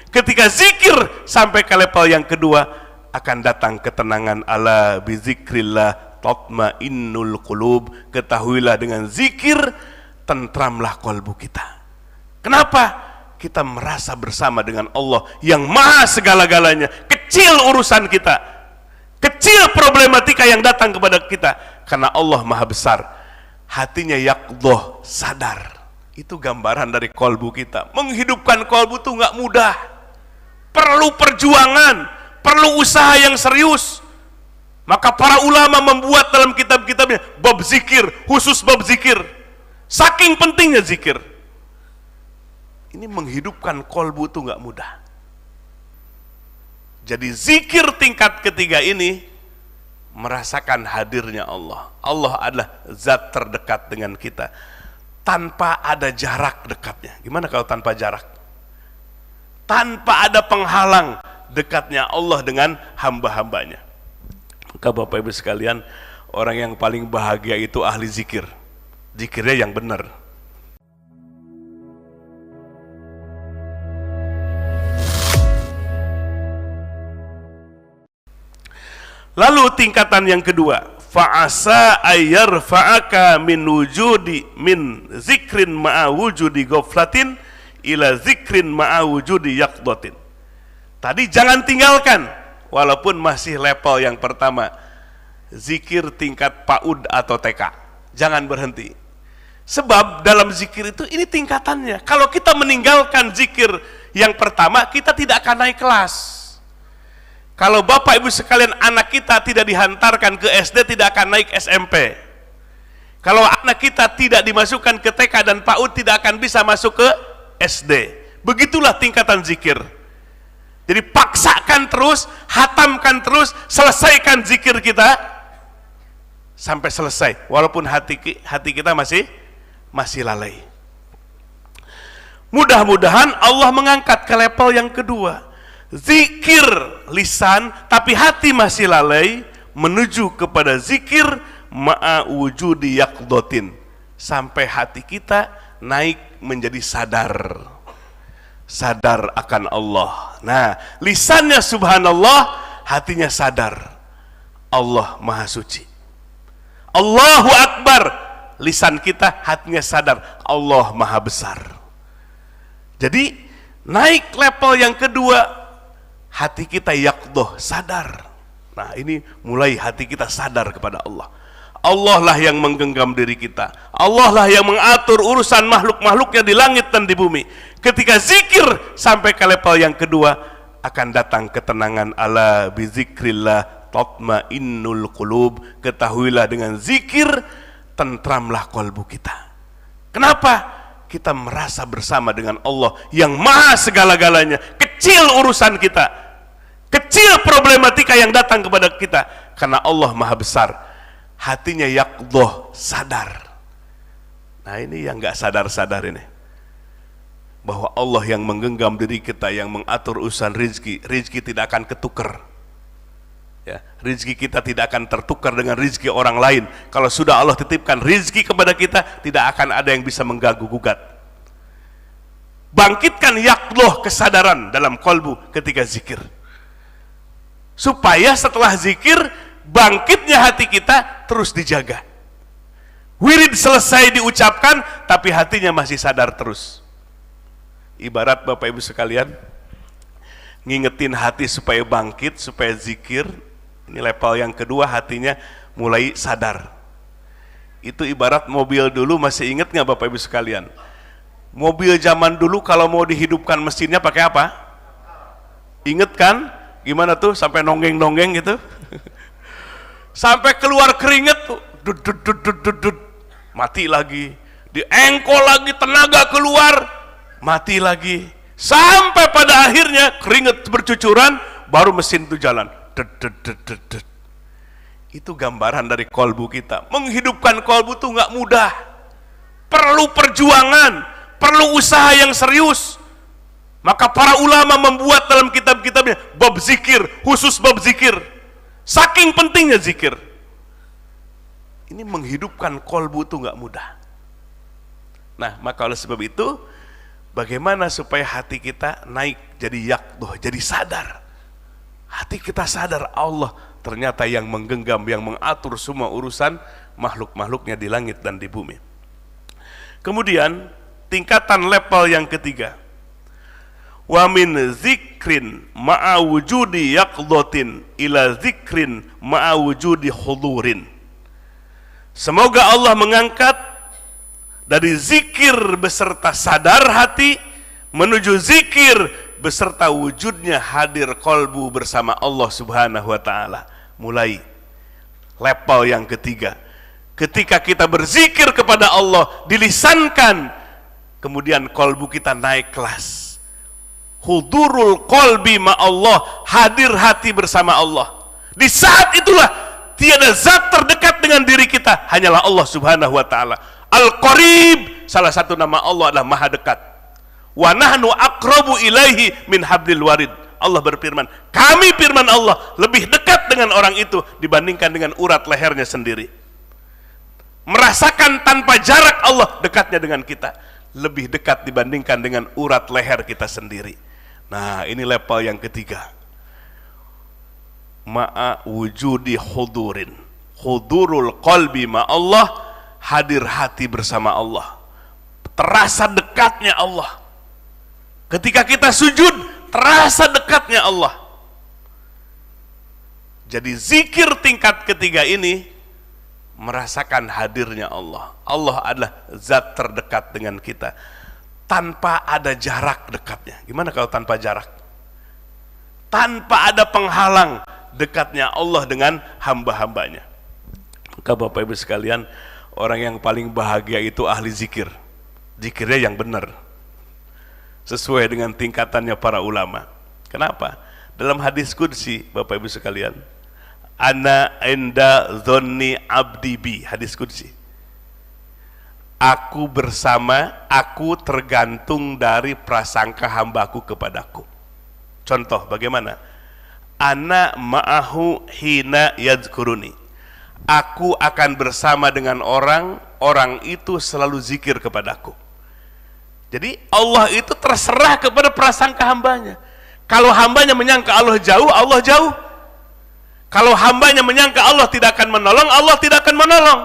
Ketika zikir sampai ke level yang kedua, akan datang ketenangan. Ala bizikrillah tatmainnul qulub. Ketahuilah dengan zikir tentramlah kolbu kita. Kenapa? Kita merasa bersama dengan Allah yang maha segala-galanya. Kecil urusan kita, kecil problematika yang datang kepada kita, karena Allah maha besar. Hatinya yaqdhah, sadar. Itu gambaran dari kolbu kita. Menghidupkan kolbu itu nggak mudah, perlu perjuangan, perlu usaha yang serius. Maka para ulama membuat dalam kitab-kitabnya bab zikir, khusus bab zikir. Saking pentingnya zikir. Ini menghidupkan kolbu itu nggak mudah. Jadi zikir tingkat ketiga ini merasakan hadirnya Allah. Allah adalah zat terdekat dengan kita tanpa ada jarak dekatnya. Gimana kalau tanpa jarak? Tanpa ada penghalang dekatnya Allah dengan hamba-hambanya. Maka Bapak Ibu sekalian, orang yang paling bahagia itu ahli zikir. Zikirnya yang benar. Lalu tingkatan yang kedua, fa'asa ayyarfa'aka min zikrin ma'a wujudi ghaflatin ila zikrin ma'a wujudi yaqdatin. Tadi jangan tinggalkan, walaupun masih level yang pertama, zikir tingkat PAUD atau TK. Jangan berhenti. Sebab dalam zikir itu ini tingkatannya. Kalau kita meninggalkan zikir yang pertama, kita tidak akan naik kelas. Kalau Bapak Ibu sekalian, anak kita tidak dihantarkan ke SD, tidak akan naik SMP. Kalau anak kita tidak dimasukkan ke TK dan PAUD, tidak akan bisa masuk ke SD. Begitulah tingkatan zikir. Jadi paksakan terus, hatamkan terus, selesaikan zikir kita sampai selesai. Walaupun hati kita masih lalai. Mudah-mudahan Allah mengangkat ke level yang kedua. Zikir lisan tapi hati masih lalai, menuju kepada zikir ma'a wujudi yaqdatin, sampai hati kita naik menjadi sadar akan Allah. Nah, lisannya subhanallah, hatinya sadar Allah maha suci. Allahu akbar, lisan kita, hatinya sadar Allah maha besar. Jadi naik level yang kedua, hati kita yaqdhah, sadar. Nah, ini mulai hati kita sadar kepada Allah. Allah lah yang menggenggam diri kita. Allah lah yang mengatur urusan makhluk-makhluknya di langit dan di bumi. Ketika zikir sampai ke level yang kedua, akan datang ketenangan. Ala bizikrillah tatmainnul qulub. Ketahuilah dengan zikir tentramlah kolbu kita. Kenapa? Kita merasa bersama dengan Allah yang maha segala-galanya. Kecil urusan kita, kecil problematika yang datang kepada kita, karena Allah maha besar. Hatinya yaqdhah, sadar. Nah, ini yang gak sadar-sadar ini, bahwa Allah yang menggenggam diri kita, yang mengatur urusan rizki. Rizki tidak akan ketukar ya, rizki kita tidak akan tertukar dengan rizki orang lain. Kalau sudah Allah titipkan rizki kepada kita, tidak akan ada yang bisa mengganggu gugat. Bangkitkan yaqdhah, kesadaran dalam kolbu ketika zikir, supaya setelah zikir bangkitnya hati kita terus dijaga. Wirid selesai diucapkan, tapi hatinya masih sadar terus. Ibarat Bapak Ibu sekalian, ngingetin hati supaya bangkit, supaya zikir. Ini level yang kedua, hatinya mulai sadar. Itu ibarat mobil dulu, masih ingat nggak Bapak Ibu sekalian? Mobil zaman dulu kalau mau dihidupkan mesinnya pakai apa? Ingat kan? Gimana tuh? Sampai nonggeng-nonggeng gitu. Sampai keluar keringet tuh, mati lagi. Diengkol lagi, tenaga keluar, mati lagi. Sampai pada akhirnya keringet bercucuran, baru mesin itu jalan. Itu gambaran dari kolbu kita. Menghidupkan kolbu tuh nggak mudah, perlu perjuangan, perlu usaha yang serius. Maka para ulama membuat dalam kitab-kitabnya bab zikir, khusus bab zikir. Saking pentingnya zikir. Ini menghidupkan kolbu itu nggak mudah. Nah, maka oleh sebab itu, Bagaimana supaya hati kita naik jadi yaqdoh, jadi sadar. Hati kita sadar Allah ternyata yang menggenggam, yang mengatur semua urusan makhluk-makhluknya di langit dan di bumi. Kemudian tingkatan level yang ketiga, wa min zikrin ma'a wujudi yaqdotin ila zikrin ma'a wujudi hudurin. Semoga Allah mengangkat dari zikir beserta sadar hati menuju zikir beserta wujudnya hadir kolbu bersama Allah subhanahu wa ta'ala. Mulai level yang ketiga, ketika kita berzikir kepada Allah dilisankan, kemudian kolbu kita naik kelas. Hudurul kolbi ma Allah, hadir hati bersama Allah. Di saat itulah tiada zat terdekat dengan diri kita, hanyalah Allah subhanahu wa ta'ala. Al-Qarib, salah satu nama Allah adalah maha dekat. Wa nahnu aqrabu ilaihi min hablil warid. Allah berfirman, kami firman Allah lebih dekat dengan orang itu dibandingkan dengan urat lehernya sendiri. Merasakan tanpa jarak Allah dekatnya dengan kita, lebih dekat dibandingkan dengan urat leher kita sendiri. Nah, ini level yang ketiga. Ma'a wujudi hudurin, hudurul qalbi ma Allah, hadir hati bersama Allah. Terasa dekatnya Allah. Ketika kita sujud, terasa dekatnya Allah. Jadi zikir tingkat ketiga ini merasakan hadirnya Allah. Allah adalah zat terdekat dengan kita tanpa ada jarak dekatnya. Gimana kalau tanpa jarak? Tanpa ada penghalang dekatnya Allah dengan hamba-hambanya. Maka Bapak Ibu sekalian, orang yang paling bahagia itu ahli zikir. Zikirnya yang benar, sesuai dengan tingkatannya para ulama. Kenapa? Dalam hadis qudsi, Bapak Ibu sekalian, ana inda dzanni abdi bi, hadis qudsi. Aku tergantung dari prasangka hambaku kepadaku. Contoh bagaimana? Ana ma'ahu hina yadzkuruni. Aku akan bersama dengan orang itu selalu zikir kepadaku. Jadi Allah itu terserah kepada prasangka hambanya. Kalau hambanya menyangka Allah jauh, Allah jauh. Kalau hambanya menyangka Allah tidak akan menolong, Allah tidak akan menolong.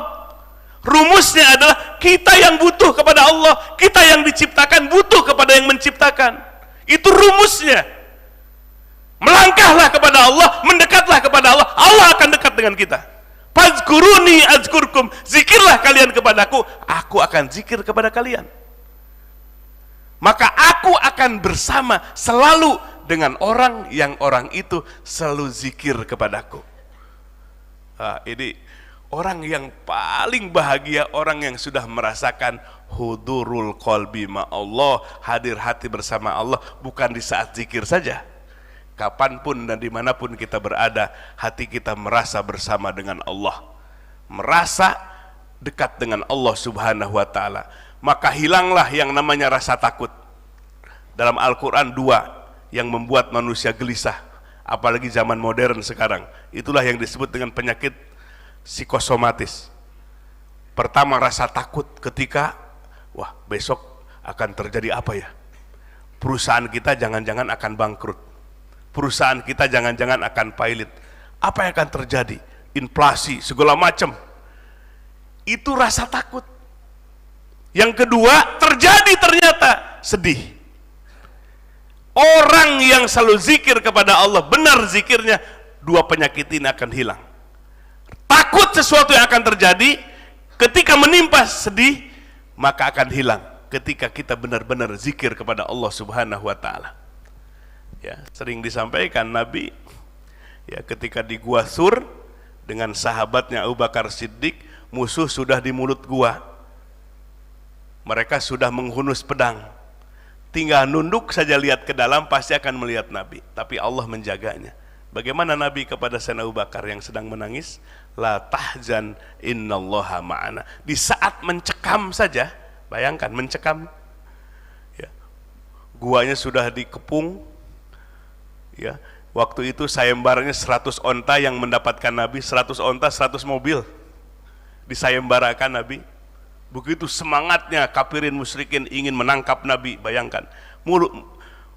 Rumusnya adalah kita yang butuh kepada Allah, kita yang diciptakan butuh kepada yang menciptakan. Itu rumusnya. Melangkahlah kepada Allah, mendekatlah kepada Allah, Allah akan dekat dengan kita. Fazkuruni azkurkum, zikirlah kalian kepadaku, aku akan zikir kepada kalian. Maka aku akan bersama selalu dengan orang yang orang itu selalu zikir kepadaku. Ini orang yang paling bahagia, orang yang sudah merasakan hudurul qalbi ma Allah, hadir hati bersama Allah, bukan di saat zikir saja. Kapanpun dan dimanapun kita berada, hati kita merasa bersama dengan Allah, merasa dekat dengan Allah subhanahu wa ta'ala. Maka hilanglah yang namanya rasa takut. Dalam Al-Quran 2 yang membuat manusia gelisah, apalagi zaman modern sekarang, itulah yang disebut dengan penyakit psikosomatis. Pertama, rasa takut ketika besok akan terjadi apa ya? Perusahaan kita jangan-jangan akan bangkrut, perusahaan kita jangan-jangan akan pailit, apa yang akan terjadi? Inflasi segala macam. Itu rasa takut. Yang kedua, terjadi ternyata sedih. Orang yang selalu zikir kepada Allah, benar zikirnya, dua penyakit ini akan hilang. Takut sesuatu yang akan terjadi, ketika menimpa sedih, maka akan hilang ketika kita benar-benar zikir kepada Allah subhanahu wa ta'ala. Ya, sering disampaikan Nabi, ya, ketika di Gua Sur dengan sahabatnya Abu Bakar Siddiq, musuh sudah di mulut gua, mereka sudah menghunus pedang, tinggal nunduk saja lihat ke dalam pasti akan melihat Nabi, tapi Allah menjaganya. Bagaimana Nabi kepada Sayyidina Abu Bakar yang sedang menangis? La tahzan innallaha ma'ana. Di saat mencekam saja, bayangkan mencekam, ya, guanya sudah dikepung, ya, waktu itu sayembaranya 100 onta yang mendapatkan Nabi, 100 onta 100 mobil disayembarakan Nabi, Begitu semangatnya kafirin musyrikin ingin menangkap Nabi, bayangkan.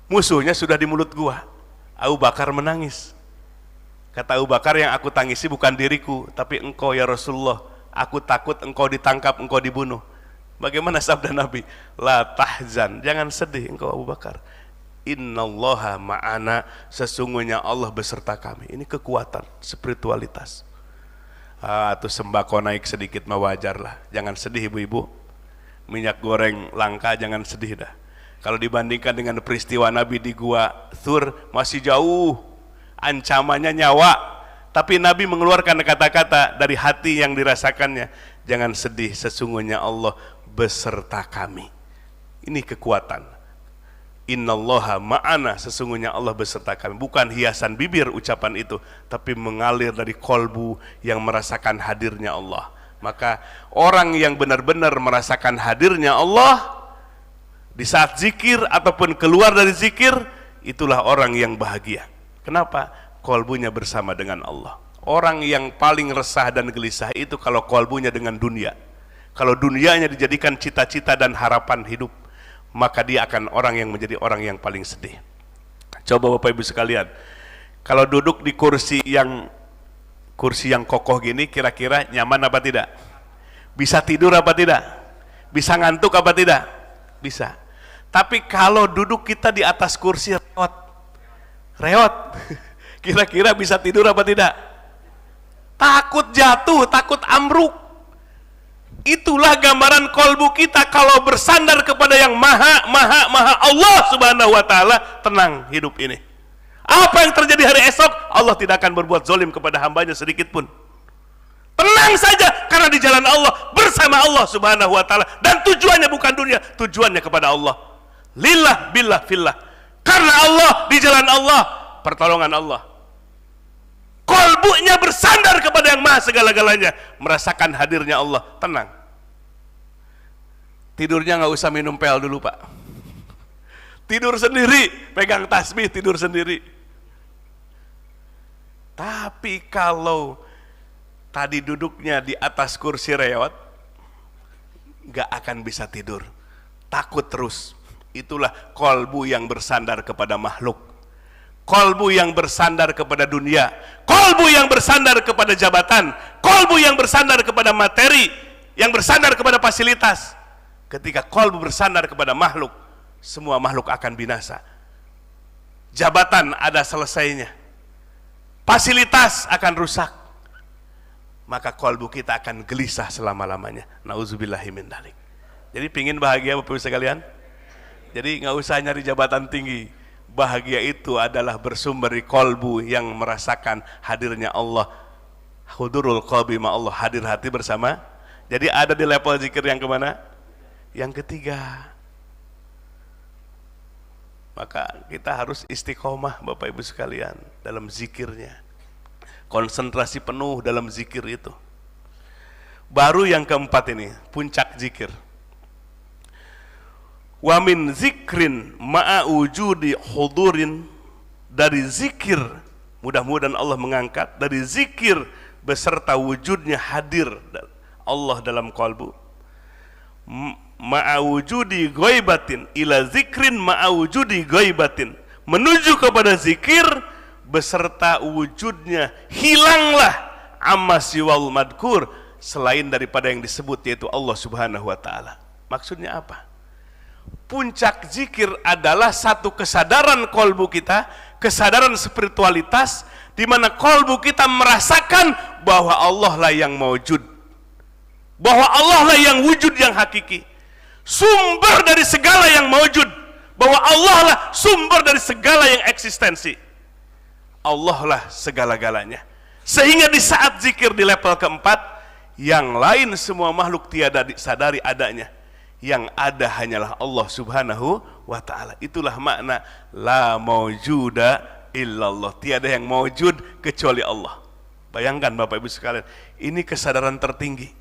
Musuhnya sudah di mulut gua. Abu Bakar menangis. Kata Abu Bakar, yang aku tangisi bukan diriku, tapi engkau ya Rasulullah. Aku takut engkau ditangkap, engkau dibunuh. Bagaimana sabda Nabi? La tahzan, jangan sedih engkau Abu Bakar. Innallaha ma'ana, sesungguhnya Allah beserta kami. Ini kekuatan, spiritualitas. Tuh sembako naik sedikit mah wajar lah. Jangan sedih ibu-ibu. Minyak goreng langka, jangan sedih dah. Kalau dibandingkan dengan peristiwa Nabi di Gua Thur, masih jauh. Ancamannya nyawa. Tapi Nabi mengeluarkan kata-kata dari hati yang dirasakannya. Jangan sedih, sesungguhnya Allah beserta kami. Ini kekuatan. Innallaha ma'ana, sesungguhnya Allah beserta kami. Bukan hiasan bibir ucapan itu, tapi mengalir dari kolbu yang merasakan hadirnya Allah. Maka orang yang benar-benar merasakan hadirnya Allah di saat zikir ataupun keluar dari zikir, itulah orang yang bahagia. Kenapa? Kolbunya bersama dengan Allah. Orang yang paling resah dan gelisah itu kalau kolbunya dengan dunia. Kalau dunianya dijadikan cita-cita dan harapan hidup, maka dia akan orang yang menjadi orang yang paling sedih. Coba Bapak Ibu sekalian, kalau duduk di kursi yang kokoh gini, kira-kira nyaman apa tidak? Bisa tidur apa tidak? Bisa ngantuk apa tidak? Bisa. Tapi kalau duduk kita di atas kursi reot, kira-kira bisa tidur apa tidak? Takut jatuh, takut ambruk. Itulah gambaran kolbu kita kalau bersandar kepada yang maha Allah subhanahu wa ta'ala, tenang hidup ini. Apa yang terjadi hari esok, Allah tidak akan berbuat zalim kepada hambanya sedikit pun. Tenang saja, karena di jalan Allah, bersama Allah subhanahu wa ta'ala. Dan tujuannya bukan dunia, tujuannya kepada Allah. Lillah billah fillah. Karena Allah, di jalan Allah, pertolongan Allah. Kolbunya bersandar kepada yang maha segala-galanya, merasakan hadirnya Allah, tenang. Tidurnya nggak usah minum pel dulu Pak. Tidur sendiri, pegang tasbih, tidur sendiri. Tapi kalau tadi duduknya di atas kursi reot, nggak akan bisa tidur, takut terus. Itulah kolbu yang bersandar kepada makhluk, kolbu yang bersandar kepada dunia, kolbu yang bersandar kepada jabatan, kolbu yang bersandar kepada materi, yang bersandar kepada fasilitas. Ketika kolbu bersandar kepada makhluk, semua makhluk akan binasa. Jabatan ada selesainya, fasilitas akan rusak, maka kolbu kita akan gelisah selama-lamanya. Nauzubillahi min dzalik. Jadi pingin bahagia Bapak Ibu sekalian? Jadi nggak usah nyari jabatan tinggi. Bahagia itu adalah bersumber di kolbu yang merasakan hadirnya Allah. Hudurul qalbi ma Allah, hadir hati bersama. Jadi ada di level zikir yang kemana? Yang ketiga. Maka kita harus istiqomah Bapak Ibu sekalian dalam zikirnya. Konsentrasi penuh dalam zikir itu. Baru yang keempat ini, puncak zikir. Wa min zikrin ma'a wujudi hudurin, dari zikir, mudah-mudahan Allah mengangkat, dari zikir beserta wujudnya hadir Allah dalam kalbu. Ma'a wujudi ghaibatin ila zikrin ma'a wujudi ghaibatin, menuju kepada zikir beserta wujudnya hilanglah amma siwal madkur, selain daripada yang disebut yaitu Allah subhanahu wa ta'ala. Maksudnya apa? Puncak zikir adalah satu kesadaran kolbu kita, kesadaran spiritualitas, di mana kolbu kita merasakan bahwa Allah lah yang mawjud, bahwa Allah lah yang wujud yang hakiki, sumber dari segala yang mawjud, bahwa Allah lah sumber dari segala yang eksistensi. Allah lah segala-galanya. Sehingga di saat zikir di level keempat, yang lain semua makhluk tiada disadari adanya. Yang ada hanyalah Allah subhanahu wa ta'ala. Itulah makna la mawjuda illallah. Tiada yang mawjud kecuali Allah. Bayangkan Bapak Ibu sekalian, ini kesadaran tertinggi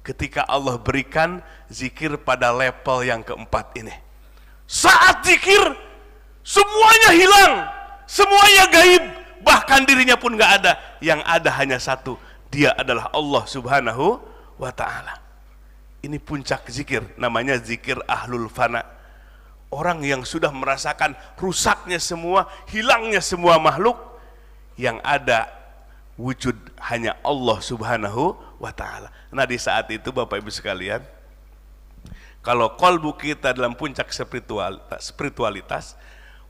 ketika Allah berikan zikir pada level yang keempat ini. Saat zikir semuanya hilang, semuanya gaib, bahkan dirinya pun gak ada. Yang ada hanya satu, dia adalah Allah subhanahu wa ta'ala. Ini puncak zikir, namanya zikir ahlul fana. Orang yang sudah merasakan rusaknya semua, hilangnya semua makhluk, yang ada wujud hanya Allah subhanahu wa ta'ala. Nah di saat itu Bapak Ibu sekalian, kalau kolbu kita dalam puncak spiritualitas,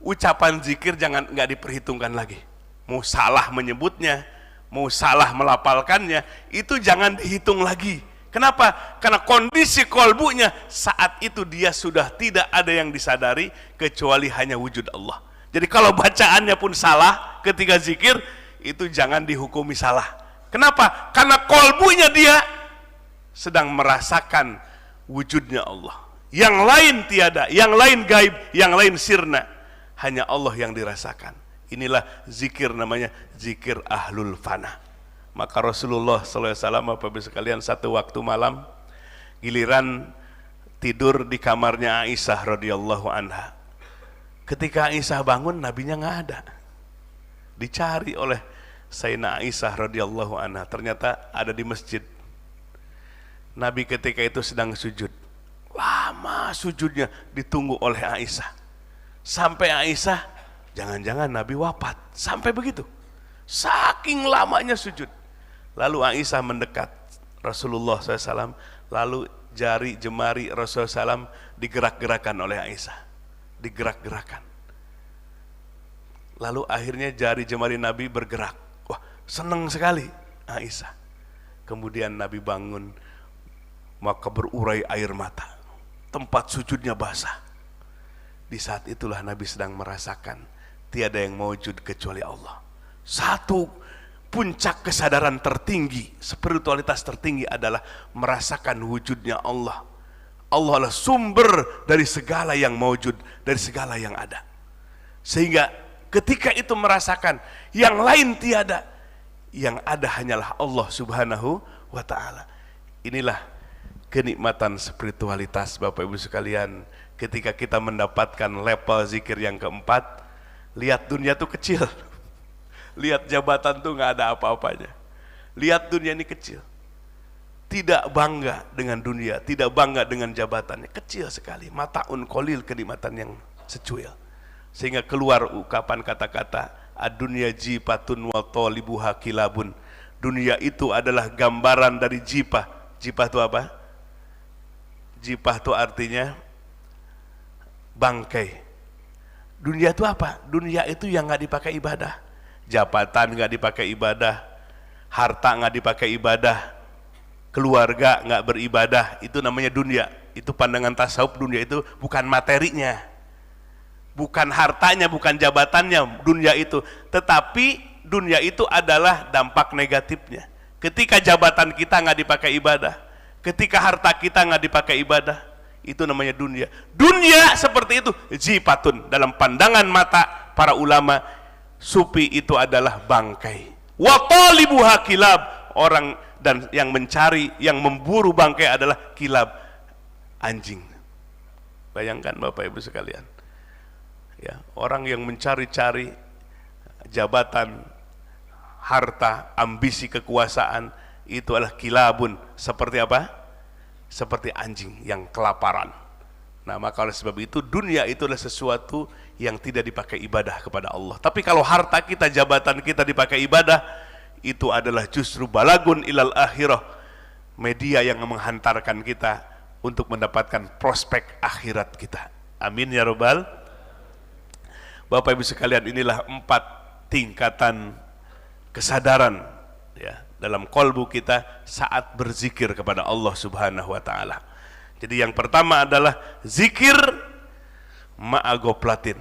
ucapan zikir nggak diperhitungkan lagi. Mau salah menyebutnya, mau salah melafalkannya, itu jangan dihitung lagi. Kenapa? Karena kondisi kolbunya saat itu dia sudah tidak ada yang disadari kecuali hanya wujud Allah. Jadi kalau bacaannya pun salah ketika zikir, itu jangan dihukumi salah. Kenapa? Karena kolbunya dia sedang merasakan wujudnya Allah. Yang lain tiada, yang lain gaib, yang lain sirna. Hanya Allah yang dirasakan. Inilah zikir, namanya zikir ahlul fana. Maka Rasulullah SAW, Bapak Ibu sekalian, satu waktu malam giliran tidur di kamarnya Aisyah radhiyallahu anha. Ketika Aisyah bangun, nabinya nggak ada. Dicari oleh Sayyidina Aisyah radhiyallahu anha, ternyata ada di masjid. Nabi ketika itu sedang sujud. Lama sujudnya, ditunggu oleh Aisyah. Sampai Aisyah, jangan-jangan Nabi wafat. Sampai begitu. Saking lamanya sujud. Lalu Aisyah mendekat Rasulullah SAW, lalu jari jemari Rasulullah SAW digerak-gerakan oleh Aisyah, digerak-gerakan. Lalu akhirnya jari jemari Nabi bergerak. Wah, senang sekali Aisyah. Kemudian Nabi bangun, maka berurai air mata, tempat sujudnya basah. Di saat itulah Nabi sedang merasakan tiada yang mewujud kecuali Allah. Satu puncak kesadaran tertinggi, spiritualitas tertinggi adalah merasakan wujudnya Allah. Allah adalah sumber dari segala yang mewujud, dari segala yang ada. Sehingga ketika itu merasakan yang lain tiada, yang ada hanyalah Allah subhanahu wa ta'ala. Inilah kenikmatan spiritualitas Bapak Ibu sekalian. Ketika kita mendapatkan level zikir yang keempat, lihat dunia itu kecil. Lihat jabatan tuh nggak ada apa-apanya. Lihat dunia ini kecil. Tidak bangga dengan dunia, tidak bangga dengan jabatannya, kecil sekali. Mataun kolil, kenikmatan yang secuil. Sehingga keluar ukapan kata-kata ad-dunya jipatun wa talibuha kilabun. Dunia itu adalah gambaran dari jipah. Jipah itu apa? Jipah itu artinya bangkai. Dunia itu apa? Dunia itu yang nggak dipakai ibadah. Jabatan nggak dipakai ibadah, harta nggak dipakai ibadah, keluarga nggak beribadah, itu namanya dunia. Itu pandangan tasawuf. Dunia itu bukan materinya, bukan hartanya, bukan jabatannya dunia itu, tetapi dunia itu adalah dampak negatifnya. Ketika jabatan kita nggak dipakai ibadah, ketika harta kita nggak dipakai ibadah, itu namanya dunia. Dunia seperti itu jipatun, dalam pandangan mata para ulama, supi itu adalah bangkai. Wa talibuha kilab, orang dan yang mencari, yang memburu bangkai adalah kilab, anjing. Bayangkan Bapak Ibu sekalian, ya, orang yang mencari-cari jabatan, harta, ambisi kekuasaan, itu adalah kilabun. Seperti apa? Seperti anjing yang kelaparan. Nah, maka oleh sebab itu dunia itu adalah sesuatu yang tidak dipakai ibadah kepada Allah. Tapi kalau harta kita, jabatan kita dipakai ibadah, itu adalah justru balagun ilal akhirah, media yang menghantarkan kita untuk mendapatkan prospek akhirat kita. Amin ya rabbal. Bapak Ibu sekalian, inilah 4 tingkatan kesadaran, ya, dalam kolbu kita saat berzikir kepada Allah subhanahu wa ta'ala. Jadi yang pertama adalah zikir ma'agoplatin,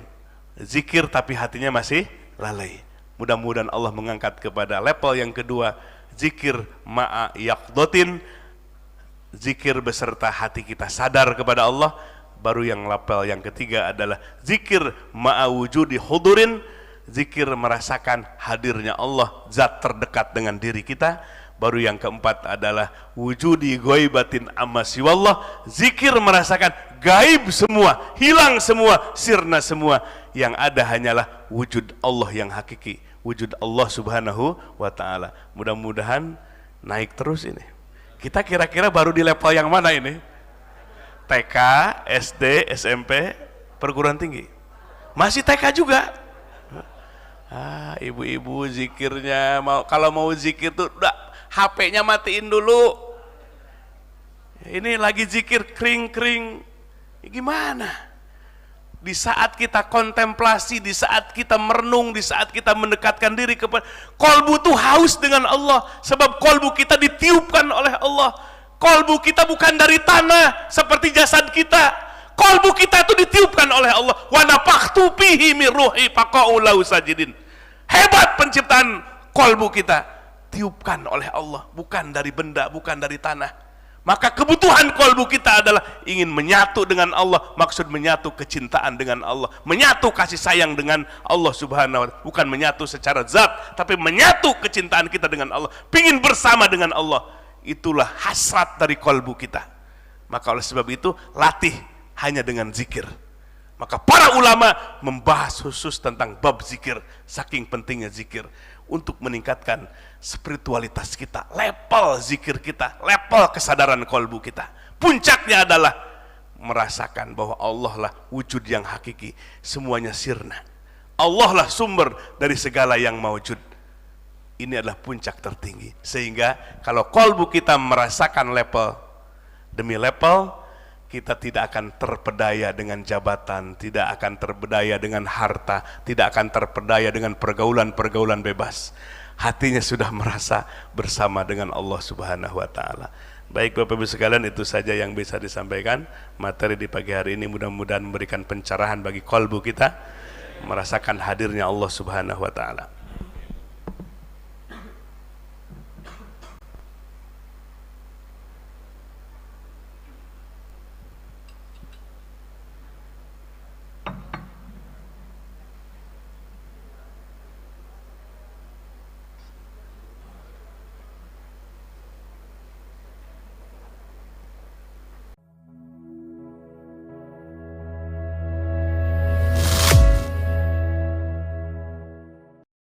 zikir tapi hatinya masih lalai. Mudah-mudahan Allah mengangkat kepada level yang kedua, zikir ma'ayaqdotin, zikir beserta hati kita sadar kepada Allah. Baru yang level yang ketiga adalah zikir ma'awujudi hudurin, zikir merasakan hadirnya Allah, zat terdekat dengan diri kita. Baru yang keempat adalah wujudi ghaibatin amma siwallah, zikir merasakan gaib semua, hilang semua, sirna semua, yang ada hanyalah wujud Allah yang hakiki, wujud Allah subhanahu wa ta'ala. Mudah-mudahan naik terus ini. Kita kira-kira baru di level yang mana ini? TK, SD, SMP, perguruan tinggi. Masih TK juga. Ibu-ibu zikirnya kalau mau zikir tuh udah HP-nya matiin dulu. Ini lagi zikir kring-kring. Gimana? Di saat kita kontemplasi, di saat kita merenung, di saat kita mendekatkan diri kepada kolbu tuh haus dengan Allah, sebab kolbu kita ditiupkan oleh Allah. Kolbu kita bukan dari tanah seperti jasad kita. Kolbu kita itu ditiupkan oleh Allah. Wa nafakhtu fihi min ruhi faqa'u lahu sajidin. Hebat penciptaan kolbu kita, tiupkan oleh Allah, bukan dari benda, bukan dari tanah. Maka kebutuhan kolbu kita adalah ingin menyatu dengan Allah. Maksud menyatu kecintaan dengan Allah, menyatu kasih sayang dengan Allah subhanahu wa ta'ala. Bukan menyatu secara zat, tapi menyatu kecintaan kita dengan Allah, pingin bersama dengan Allah. Itulah hasrat dari kolbu kita. Maka oleh sebab itu latih hanya dengan zikir. Maka para ulama membahas khusus tentang bab zikir, saking pentingnya zikir untuk meningkatkan spiritualitas kita, level zikir kita, level kesadaran kolbu kita. Puncaknya adalah merasakan bahwa Allah lah wujud yang hakiki, semuanya sirna. Allah lah sumber dari segala yang maujud. Ini adalah puncak tertinggi. Sehingga kalau kolbu kita merasakan level demi level, kita tidak akan terpedaya dengan jabatan, tidak akan terpedaya dengan harta, tidak akan terpedaya dengan pergaulan-pergaulan bebas. Hatinya sudah merasa bersama dengan Allah subhanahu wa ta'ala. Baik Bapak Ibu sekalian, itu saja yang bisa disampaikan. Materi di pagi hari ini mudah-mudahan memberikan pencerahan bagi kolbu kita, merasakan hadirnya Allah subhanahu wa ta'ala.